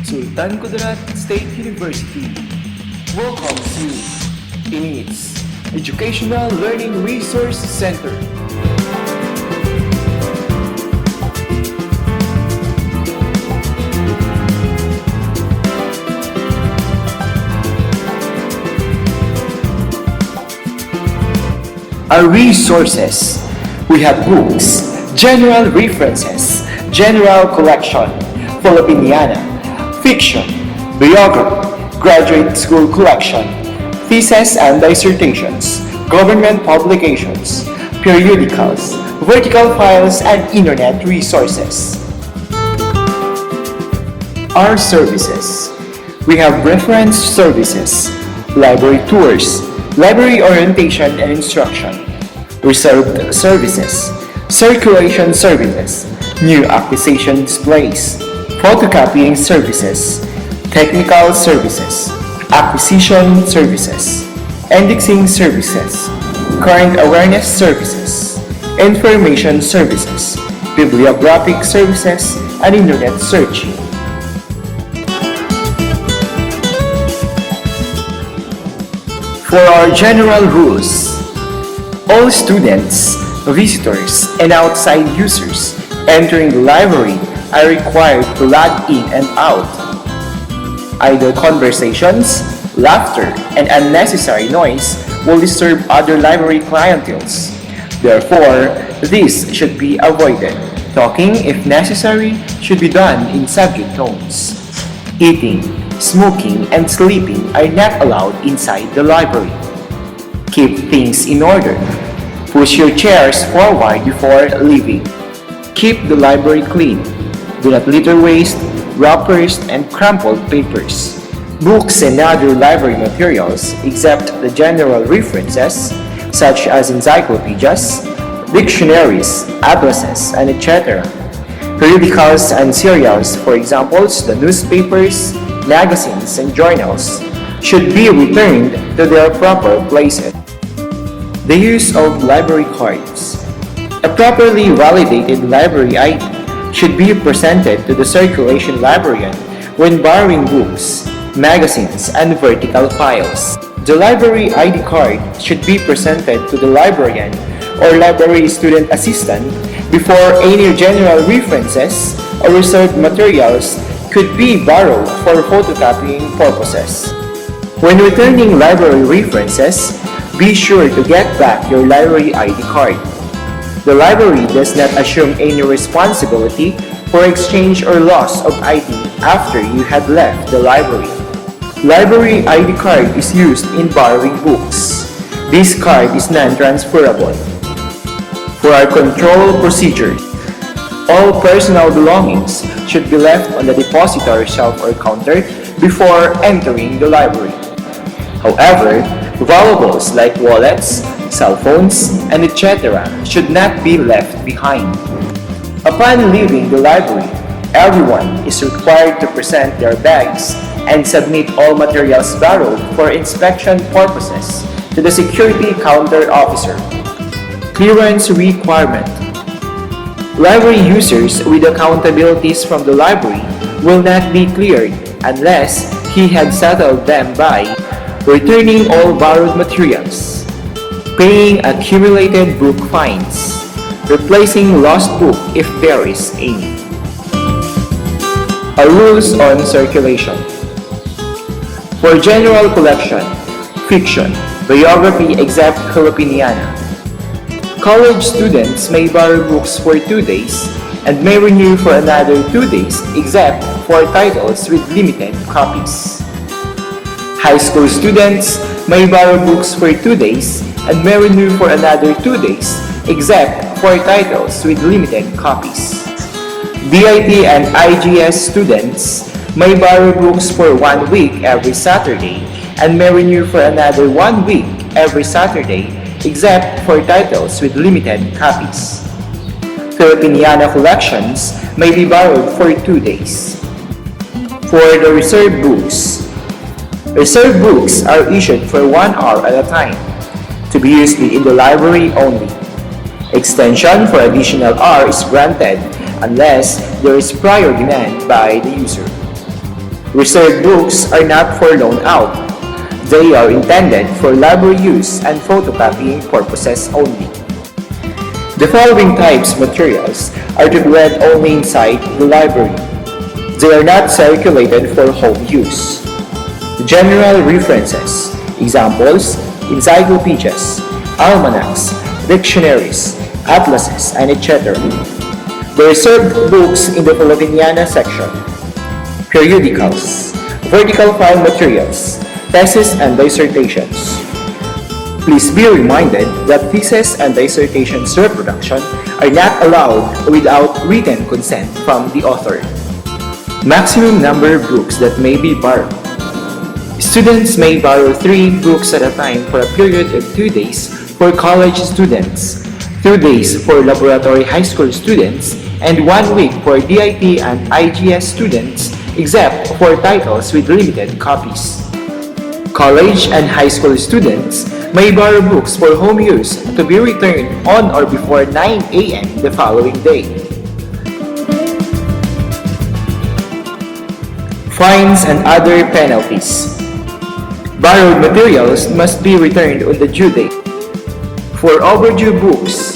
Sultan Kudarat State University welcomes you in its Educational Learning Resource Center. Our resources: we have books, general references, general collection, Filipiniana, fiction, biography, graduate school collection, theses and dissertations, government publications, periodicals, vertical files, and internet resources. Our services: we have reference services, library tours, library orientation and instruction, reserved services, circulation services, new acquisition displays, photocopying services, technical services, acquisition services, indexing services, current awareness services, information services, bibliographic services, and internet searching. For our general rules, all students, visitors, and outside users entering the library are required to log in and out. Idle conversations, laughter, and unnecessary noise will disturb other library clienteles. Therefore, this should be avoided. Talking, if necessary, should be done in subdued tones. Eating, smoking, and sleeping are not allowed inside the library. Keep things in order. Push your chairs forward before leaving. Keep the library clean. Do not litter waste, wrappers, and crumpled papers. Books and other library materials, except the general references, such as encyclopedias, dictionaries, atlases, and etc. Periodicals and serials, for example, the newspapers, magazines, and journals, should be returned to their proper places. The use of library cards. A properly validated library ID should be presented to the circulation librarian when borrowing books, magazines, and vertical files. The library ID card should be presented to the librarian or library student assistant before any general references or reserved materials could be borrowed for photocopying purposes. When returning library references, be sure to get back your library ID card. The library does not assume any responsibility for exchange or loss of ID after you had left the library. Library ID card is used in borrowing books. This card is non-transferable. For our control procedures, all personal belongings should be left on the depository shelf or counter before entering the library. However, valuables like wallets, cell phones, and etc. should not be left behind. Upon leaving the library, everyone is required to present their bags and submit all materials borrowed for inspection purposes to the security counter officer. Clearance requirement. Library users with accountabilities from the library will not be cleared unless he had settled them by returning all borrowed materials, paying accumulated book fines, replacing lost book if there is any. Our rules on circulation. For general collection, fiction, biography except Filipiniana, college students may borrow books for 2 days and may renew for another 2 days except for titles with limited copies. High school students may borrow books for 2 days and may renew for another 2 days except for titles with limited copies. DIT and IGS students may borrow books for 1 week every Saturday and may renew for another 1 week every Saturday except for titles with limited copies. Filipiniana collections may be borrowed for 2 days. For the reserved books are issued for 1 hour at a time, to be used in the library only. Extension for additional hour is granted unless there is prior demand by the user. Reserved books are not for loan out. They are intended for library use and photocopying purposes only. The following types of materials are to be read only inside the library. They are not circulated for home use. General references, examples, encyclopedias, almanacs, dictionaries, atlases, and etc. The reserved books in the Filipiniana section. Periodicals, vertical file materials, theses and dissertations. Please be reminded that thesis and dissertations reproduction are not allowed without written consent from the author. Maximum number of books that may be borrowed. Students may borrow 3 books at a time for a period of 2 days for college students, 2 days for laboratory high school students, and 1 week for DIT and IGS students, except for titles with limited copies. College and high school students may borrow books for home use to be returned on or before 9 a.m. the following day. Fines and other penalties. Borrowed materials must be returned on the due date. For overdue books,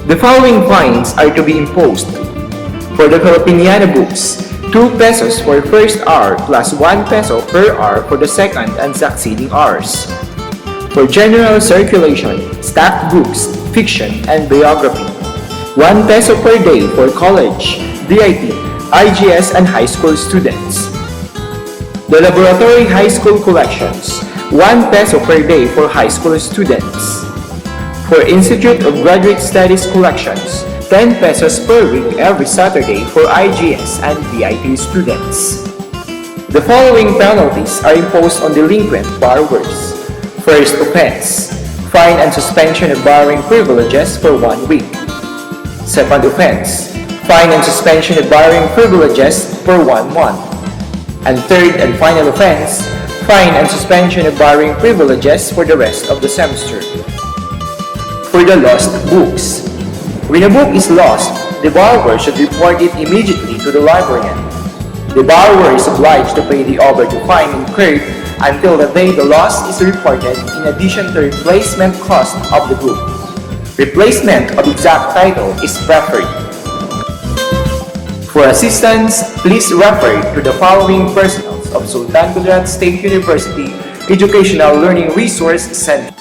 the following fines are to be imposed. For the Filipiniana books, 2 pesos for first hour plus 1 peso per hour for the second and succeeding hours. For general circulation, stacked books, fiction, and biography, 1 peso per day for college, DIT, IGS, and high school students. The laboratory high school collections, 1 peso per day for high school students. For Institute of Graduate Studies collections, 10 pesos per week every Saturday for IGS and DIT students. The following penalties are imposed on delinquent borrowers. First offense, fine and suspension of borrowing privileges for 1 week. Second offense, fine and suspension of borrowing privileges for 1 month. And third and final offense, fine and suspension of borrowing privileges for the rest of the semester. For the lost books, when a book is lost, the borrower should report it immediately to the librarian. The borrower is obliged to pay the overdue fine incurred until the day the loss is reported in addition to replacement cost of the book. Replacement of exact title is preferred. For assistance, please refer to the following personnel of Sultan Kudarat State University Educational Learning Resource Center.